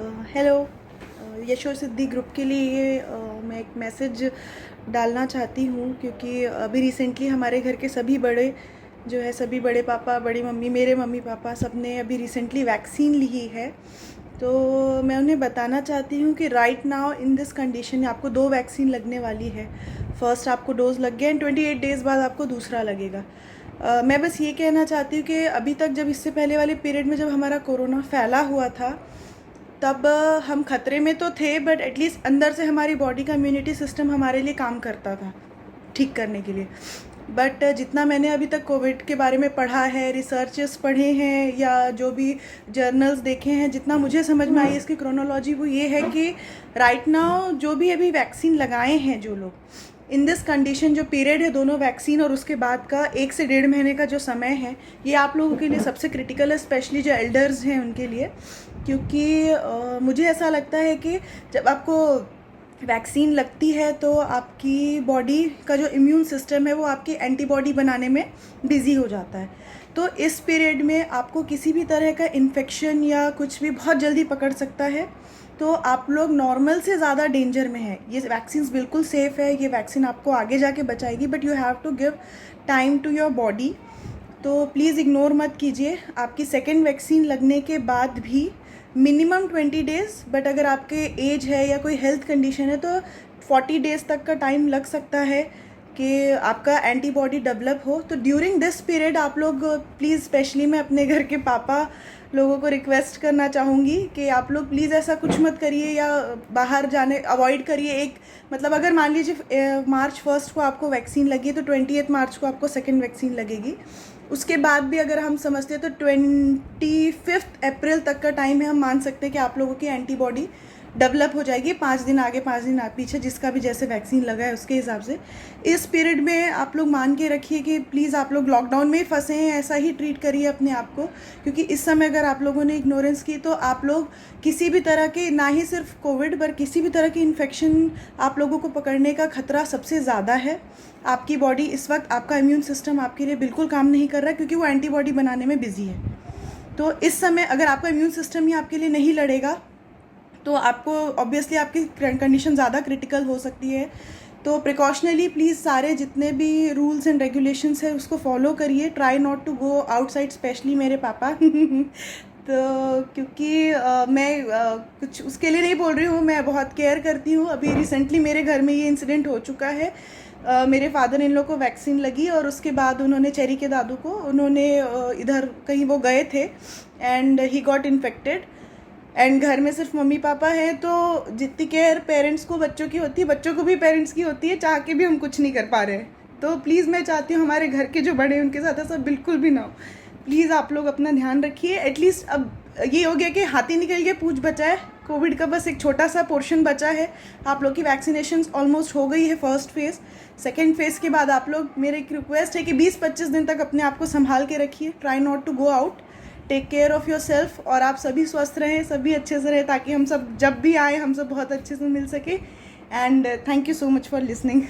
Hello. यशो सिद्धि group के लिए मैं एक मैसेज डालना चाहती हूँ, क्योंकि अभी रिसेंटली हमारे घर के सभी बड़े जो है, सभी बड़े पापा, बड़ी मम्मी, मेरे मम्मी पापा, सब ने अभी रिसेंटली वैक्सीन ली है। तो मैं उन्हें बताना चाहती हूँ कि right now in this condition आपको 2 वैक्सीन लगने वाली है। फर्स्ट आपको डोज लग गया एंड 28 डेज़ बाद आपको दूसरा लगेगा। मैं बस ये कहना चाहती हूँ कि अभी तक जब इससे पहले वाले पीरियड में जब हमारा कोरोना फैला हुआ था, तब हम खतरे में तो थे, बट एटलीस्ट अंदर से हमारी बॉडी का इम्यूनिटी सिस्टम हमारे लिए काम करता था ठीक करने के लिए। बट जितना मैंने अभी तक कोविड के बारे में पढ़ा है, रिसर्चेस पढ़े हैं या जो भी जर्नल्स देखे हैं, जितना मुझे समझ में आई इसकी क्रोनोलॉजी वो ये है कि राइट नाउ जो भी अभी वैक्सीन लगाए हैं जो लोग, इन दिस कंडीशन जो पीरियड है दोनों वैक्सीन और उसके बाद का 1 से 1.5 महीने का जो समय है, ये आप लोगों के लिए सबसे क्रिटिकल है, स्पेशली जो एल्डर्स हैं उनके लिए। क्योंकि मुझे ऐसा लगता है कि जब आपको वैक्सीन लगती है तो आपकी बॉडी का जो इम्यून सिस्टम है वो आपकी एंटीबॉडी बनाने में बिज़ी हो जाता है। तो इस पीरियड में आपको किसी भी तरह का इन्फेक्शन या कुछ भी बहुत जल्दी पकड़ सकता है, तो आप लोग नॉर्मल से ज़्यादा डेंजर में है। ये वैक्सीन बिल्कुल सेफ़ है, ये वैक्सीन आपको आगे जाके बचाएगी, but you have to give time to your body. तो प्लीज़ इग्नोर मत कीजिए। आपकी सेकेंड वैक्सीन लगने के बाद भी मिनिमम 20 डेज़, बट अगर आपके एज है या कोई हेल्थ कंडीशन है तो 40 डेज़ तक का टाइम लग सकता है कि आपका एंटीबॉडी डेवलप हो। तो ड्यूरिंग दिस पीरियड आप लोग प्लीज़, स्पेशली मैं अपने घर के पापा लोगों को रिक्वेस्ट करना चाहूँगी कि आप लोग प्लीज़ ऐसा कुछ मत करिए या बाहर जाने अवॉइड करिए। एक मतलब अगर मान लीजिए मार्च 1 को आपको वैक्सीन लगी है तो 28 मार्च को आपको सेकेंड वैक्सीन लगेगी। उसके बाद भी अगर हम समझते हैं तो 25 अप्रैल तक का टाइम है, हम मान सकते हैं कि आप लोगों की एंटीबॉडी डेवलप हो जाएगी। 5 दिन आगे 5 दिन पीछे, जिसका भी जैसे वैक्सीन लगा है उसके हिसाब से। इस पीरियड में आप लोग मान के रखिए कि प्लीज़ आप लोग लॉकडाउन में ही फंसे हैं, ऐसा ही ट्रीट करिए अपने आप को। क्योंकि इस समय अगर आप लोगों ने इग्नोरेंस की तो आप लोग किसी भी तरह के, ना ही सिर्फ कोविड पर किसी भी तरह की इन्फेक्शन आप लोगों को पकड़ने का खतरा सबसे ज़्यादा है। आपकी बॉडी इस वक्त, आपका इम्यून सिस्टम आपके लिए बिल्कुल काम नहीं कर रहा है, क्योंकि वो एंटीबॉडी बनाने में बिजी है। तो इस समय अगर आपका इम्यून सिस्टम ही आपके लिए नहीं लड़ेगा तो आपको ऑब्वियसली आपकी कंडीशन ज़्यादा क्रिटिकल हो सकती है। तो प्रिकॉशनली प्लीज़ सारे जितने भी रूल्स एंड रेगुलेशंस है उसको फॉलो करिए। Try not to go outside, specially मेरे पापा तो क्योंकि मैं कुछ उसके लिए नहीं बोल रही हूँ, मैं बहुत केयर करती हूँ। अभी रिसेंटली मेरे घर में ये इंसिडेंट हो चुका है। मेरे फादर इन लोग को वैक्सीन लगी और उसके बाद उन्होंने, चेरी के दादू को, उन्होंने इधर कहीं वो गए थे and he got infected. And घर में सिर्फ मम्मी पापा हैं, तो जितनी केयर पेरेंट्स को बच्चों की होती है, बच्चों को भी पेरेंट्स की होती है, चाह के भी हम कुछ नहीं कर पा रहे हैं। तो प्लीज़ मैं चाहती हूँ हमारे घर के जो बड़े हैं उनके साथ ऐसा बिल्कुल भी ना हो। प्लीज़ आप लोग अपना ध्यान रखिए। एटलीस्ट अब ये हो गया कि हाथी निकल के पूंछ बचा है, कोविड का बस एक छोटा सा पोर्शन बचा है। आप लोग की वैक्सीनेशन ऑलमोस्ट हो गई है फर्स्ट फेज़। सेकेंड फेज़ के बाद आप लोग, मेरी एक रिक्वेस्ट है कि 20-25 दिन तक अपने आप को संभाल के रखिए। Try not to go out, take care of your yourself आप सभी स्वस्थ रहें, सभी अच्छे से रहें, ताकि हम सब जब भी आए हम सब बहुत अच्छे से मिल सके। And thank you so much for listening.